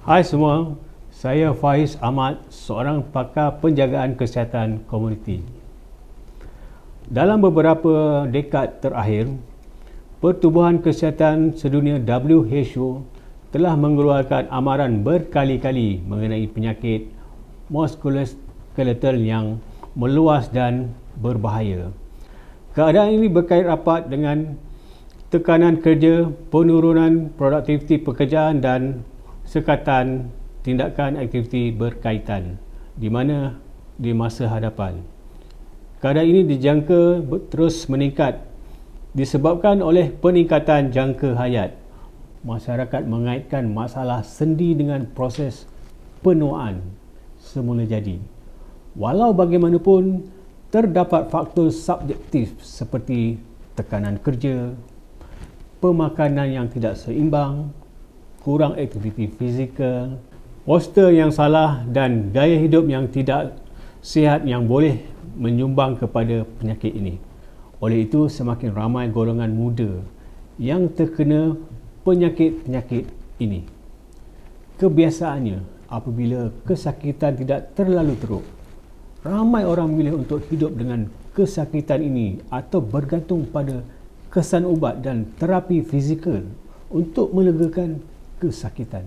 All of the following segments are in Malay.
Hai semua, saya Faiz Ahmad, seorang pakar penjagaan kesihatan komuniti. Dalam beberapa dekad terakhir, Pertubuhan Kesihatan Sedunia WHO telah mengeluarkan amaran berkali-kali mengenai penyakit muskuloskeletal yang meluas dan berbahaya. Keadaan ini berkait rapat dengan tekanan kerja, penurunan produktiviti pekerjaan dan sekatan tindakan aktiviti berkaitan di mana di masa hadapan. Keadaan ini dijangka terus meningkat disebabkan oleh peningkatan jangka hayat. Masyarakat mengaitkan masalah sendi dengan proses penuaan semula jadi. Walau bagaimanapun, terdapat faktor subjektif seperti tekanan kerja, pemakanan yang tidak seimbang, kurang aktiviti fizikal, postur yang salah dan gaya hidup yang tidak sihat yang boleh menyumbang kepada penyakit ini. Oleh itu, semakin ramai golongan muda yang terkena penyakit-penyakit ini. Kebiasaannya, apabila kesakitan tidak terlalu teruk, ramai orang memilih untuk hidup dengan kesakitan ini atau bergantung pada kesan ubat dan terapi fizikal untuk melegakan kesakitan.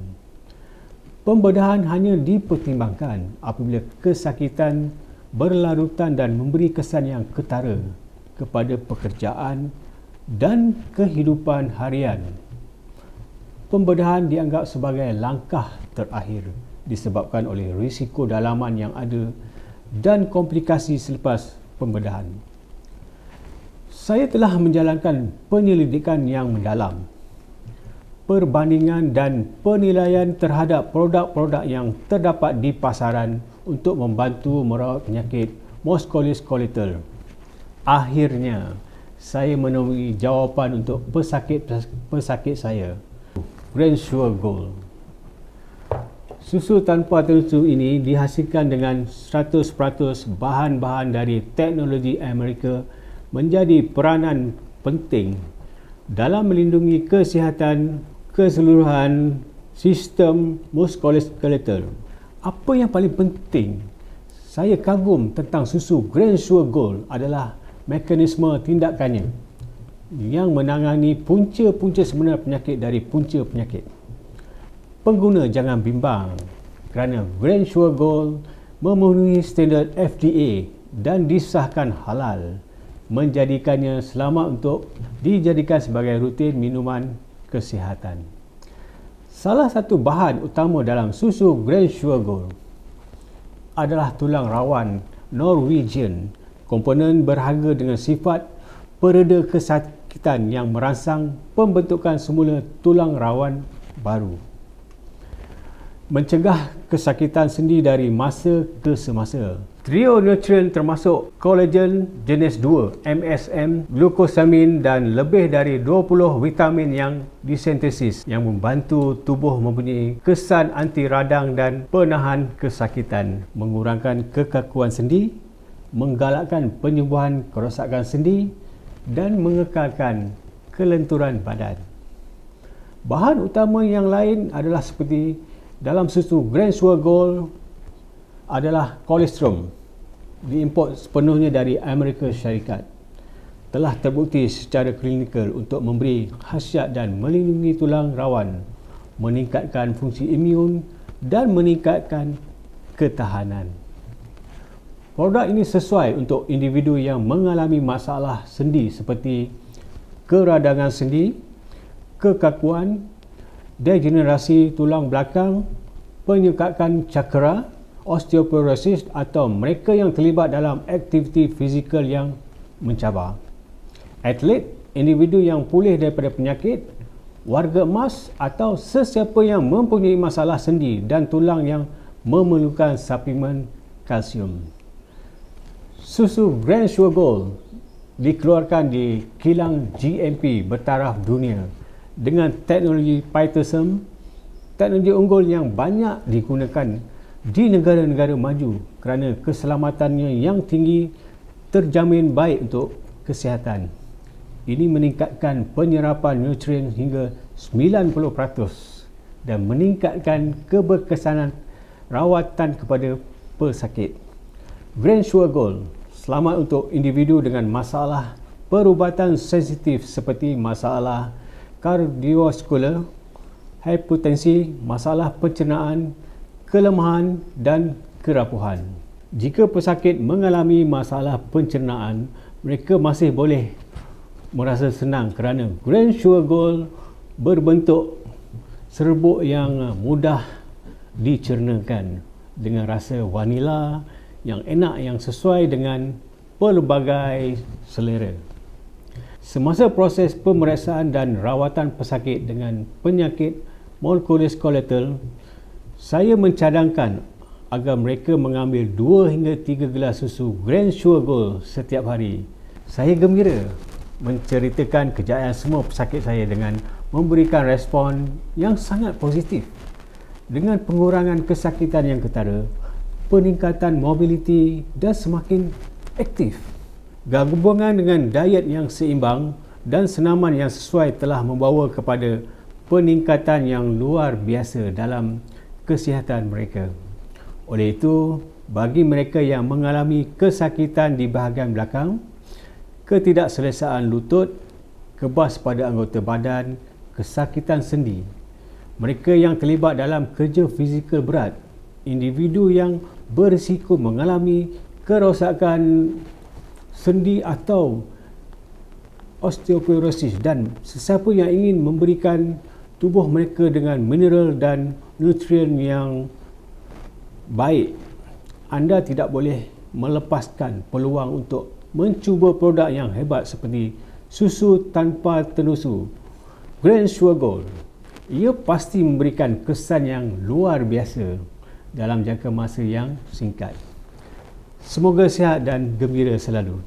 Pembedahan hanya dipertimbangkan apabila kesakitan berlarutan dan memberi kesan yang ketara kepada pekerjaan dan kehidupan harian. Pembedahan dianggap sebagai langkah terakhir disebabkan oleh risiko dalaman yang ada dan komplikasi selepas pembedahan. Saya telah menjalankan penyelidikan yang mendalam, perbandingan dan penilaian terhadap produk-produk yang terdapat di pasaran untuk membantu merawat penyakit muskuloskeletal. Akhirnya, saya menemui jawapan untuk pesakit saya, Grand Sure Gold. Susu tanpa tersu ini dihasilkan dengan 100% bahan-bahan dari teknologi Amerika, menjadi peranan penting dalam melindungi kesihatan keseluruhan sistem muskuloskeletal. Apa yang paling penting saya kagum tentang susu Grand Sure Gold adalah mekanisme tindakannya yang menangani punca-punca sebenar penyakit dari punca penyakit. Pengguna jangan bimbang kerana Grand Sure Gold memenuhi standard FDA dan disahkan halal, menjadikannya selamat untuk dijadikan sebagai rutin minuman kesihatan. Salah satu bahan utama dalam susu Grand Sure Gold adalah tulang rawan Norwegian, komponen berharga dengan sifat pereda kesakitan yang merangsang pembentukan semula tulang rawan baru, mencegah kesakitan sendi dari masa ke semasa. Trio nutrien termasuk kolagen jenis 2, MSM, glukosamin dan lebih dari 20 vitamin yang disintesis yang membantu tubuh mempunyai kesan anti radang dan penahan kesakitan, mengurangkan kekakuan sendi, menggalakkan penyembuhan kerosakan sendi dan mengekalkan kelenturan badan. Bahan utama yang lain adalah seperti dalam susu Grand Sure Gold adalah kolesterol, diimport sepenuhnya dari Amerika Syarikat. Telah terbukti secara klinikal untuk memberi khasiat dan melindungi tulang rawan, meningkatkan fungsi imun dan meningkatkan ketahanan. Produk ini sesuai untuk individu yang mengalami masalah sendi seperti keradangan sendi, kekakuan, degenerasi tulang belakang, penyekakan cakera, osteoporosis atau mereka yang terlibat dalam aktiviti fizikal yang mencabar. Atlet, individu yang pulih daripada penyakit, warga emas atau sesiapa yang mempunyai masalah sendi dan tulang yang memerlukan suplemen kalsium. Susu Grand Sure Gold dikeluarkan di kilang GMP bertaraf dunia dengan teknologi Phytosem, teknologi unggul yang banyak digunakan di negara-negara maju kerana keselamatannya yang tinggi terjamin baik untuk kesihatan. Ini meningkatkan penyerapan nutrien hingga 90% dan meningkatkan keberkesanan rawatan kepada pesakit. Grand Sugar Gold selamat untuk individu dengan masalah perubatan sensitif seperti masalah kardiovaskular, hipertensi, masalah pencernaan, kelemahan dan kerapuhan. Jika pesakit mengalami masalah pencernaan, mereka masih boleh merasa senang kerana Grand Sugar Gold berbentuk serbuk yang mudah dicernakan dengan rasa vanila yang enak yang sesuai dengan pelbagai selera. Semasa proses pemeriksaan dan rawatan pesakit dengan penyakit muskuloskeletal, saya mencadangkan agar mereka mengambil 2 hingga 3 gelas susu Grand Sugar Gold setiap hari. Saya gembira menceritakan kejayaan semua pesakit saya dengan memberikan respon yang sangat positif. Dengan pengurangan kesakitan yang ketara, peningkatan mobiliti dan semakin aktif. Gabungan dengan diet yang seimbang dan senaman yang sesuai telah membawa kepada peningkatan yang luar biasa dalam kesihatan mereka. Oleh itu, bagi mereka yang mengalami kesakitan di bahagian belakang, ketidakselesaan lutut, kebas pada anggota badan, kesakitan sendi, mereka yang terlibat dalam kerja fizikal berat, individu yang berisiko mengalami kerosakan sendi atau osteoporosis dan sesiapa yang ingin memberikan tubuh mereka dengan mineral dan nutrien yang baik, anda tidak boleh melepaskan peluang untuk mencuba produk yang hebat seperti susu tanpa tenusu Grand Sugar Gold. Ia pasti memberikan kesan yang luar biasa dalam jangka masa yang singkat. Semoga sihat dan gembira selalu.